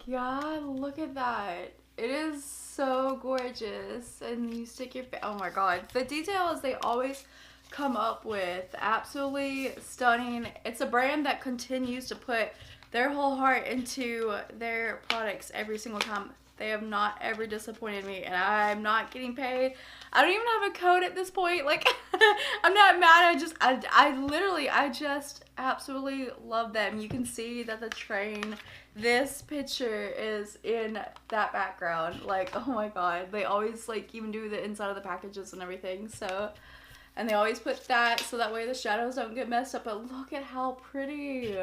god, look at that. It is so gorgeous. And you stick your oh my god. The details they always come up with, absolutely stunning. It's a brand that continues to put their whole heart into their products every single time. They have not ever disappointed me, and I'm not getting paid. I don't even have a code at this point. Like, I'm not mad. I just absolutely love them. You can see that the train, this picture is in that background. Like, oh my god. They always, like, even do the inside of the packages and everything. So, and they always put that so that way the shadows don't get messed up. But look at how pretty.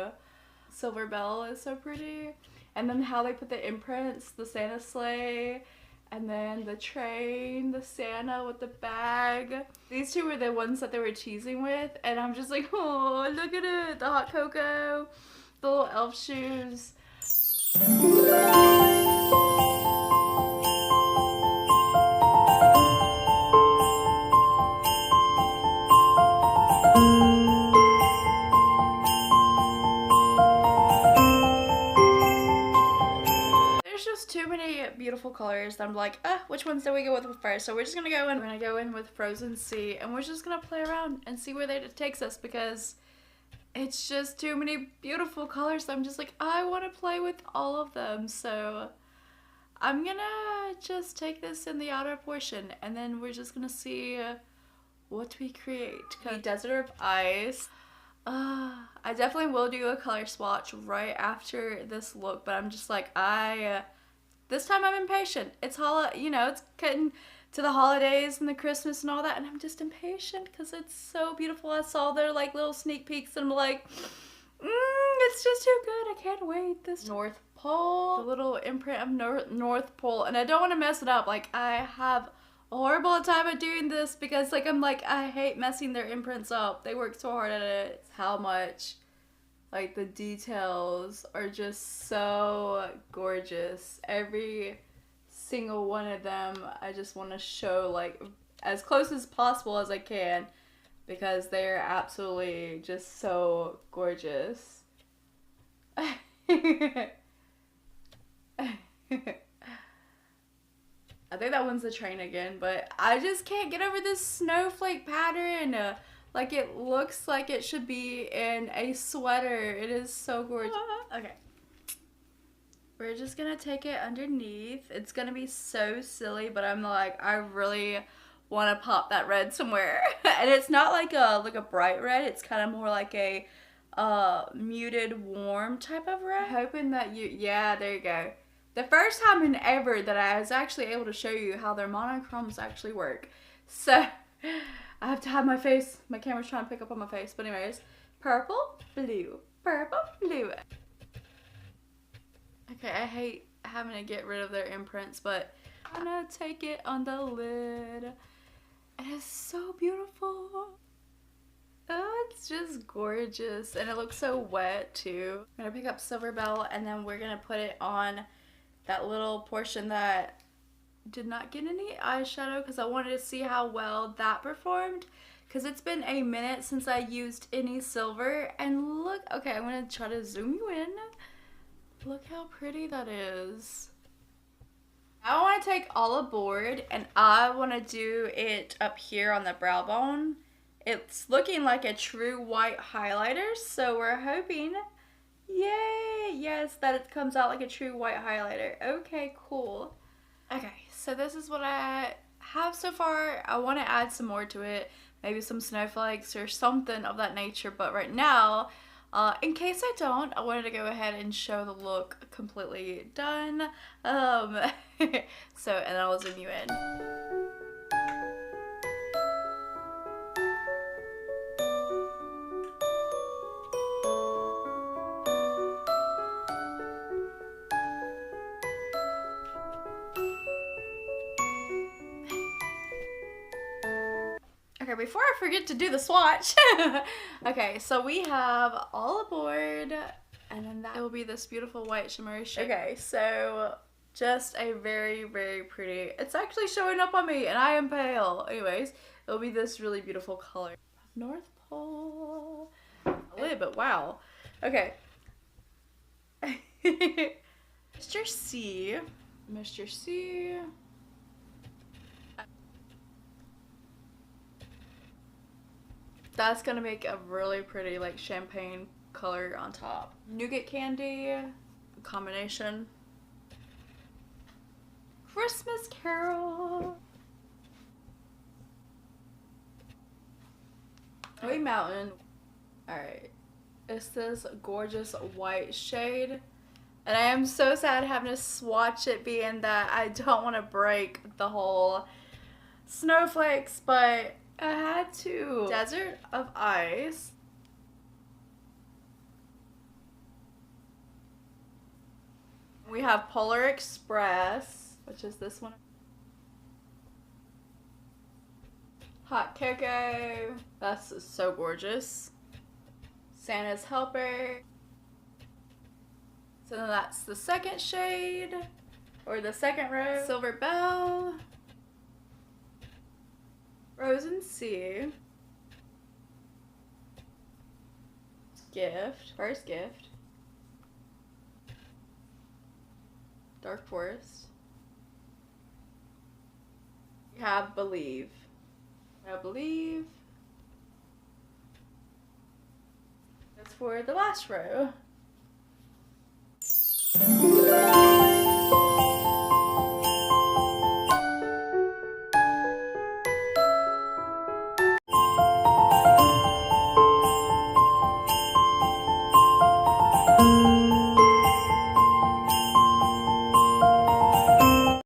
Silver Bell is so pretty. And then how they put the imprints, the Santa sleigh, and then the train, the Santa with the bag. These two were the ones that they were teasing with, and I'm just like, oh, look at it. The hot cocoa, the little elf shoes. Too many beautiful colors that I'm like, which ones do we go with first? So we're just gonna go in with Frozen Sea, and we're just gonna play around and see where that takes us, because it's just too many beautiful colors. I'm just like, I want to play with all of them. So I'm gonna just take this in the outer portion, and then we're just gonna see what we create. Desert of Ice. I definitely will do a color swatch right after this look, but I'm just like, this time I'm impatient. It's it's getting to the holidays and the Christmas and all that, and I'm just impatient because it's so beautiful. I saw their like little sneak peeks and I'm like, it's just too good. I can't wait. This North Pole, the little imprint of North Pole, and I don't want to mess it up. Like, I have a horrible time at doing this because I hate messing their imprints up. They work so hard at it. How much like the details are just so gorgeous. Every single one of them I just want to show like as close as possible as I can, because they're absolutely just so gorgeous. I think that one's the train again, but I just can't get over this snowflake pattern. Like, it looks like it should be in a sweater. It is so gorgeous. Okay. We're just gonna take it underneath. It's gonna be so silly, but I'm like, I really want to pop that red somewhere. And it's not like a bright red. It's kind of more like a muted, warm type of red. Hoping that yeah, there you go. The first time in ever that I was actually able to show you how their monochromes actually work. So I have to hide my face. My camera's trying to pick up on my face. But anyways, purple, blue, purple, blue. Okay, I hate having to get rid of their imprints, but I'm gonna take it on the lid. It is so beautiful. Oh, it's just gorgeous. And it looks so wet too. I'm gonna pick up Silver Bell, and then we're gonna put it on that little portion that did not get any eyeshadow, because I wanted to see how well that performed, because it's been a minute since I used any silver. And look, okay, I'm gonna try to zoom you in. Look how pretty that is. I want to take all aboard, and I want to do it up here on the brow bone. It's looking like a true white highlighter, so we're hoping, yay, yes, that it comes out like a true white highlighter. Okay, cool. Okay, so this is what I have so far. I want to add some more to it, maybe some snowflakes or something of that nature, but right now, in case I don't, I wanted to go ahead and show the look completely done. So, and I'll zoom you in. Okay, before I forget to do the swatch. Okay, so we have all aboard, and then that will be this beautiful white shimmery shade. Okay, so just a very, very pretty. It's actually showing up on me, and I am pale. Anyways, it'll be this really beautiful color. North Pole. A little bit, wow. Okay. Mr. C. Mr. C. That's gonna make a really pretty like champagne color on top. Nougat candy combination. Christmas Carol. White Mountain. Alright. It's this gorgeous white shade. And I am so sad having to swatch it, being that I don't want to break the whole snowflakes, but I had to. Desert of Ice. We have Polar Express, which is this one. Hot Cocoa. That's so gorgeous. Santa's Helper. So then that's the second shade, or the second row. Silver Bell. Frozen Sea. Gift. First Gift. Dark Forest. We have Believe. I Believe. That's for the last row.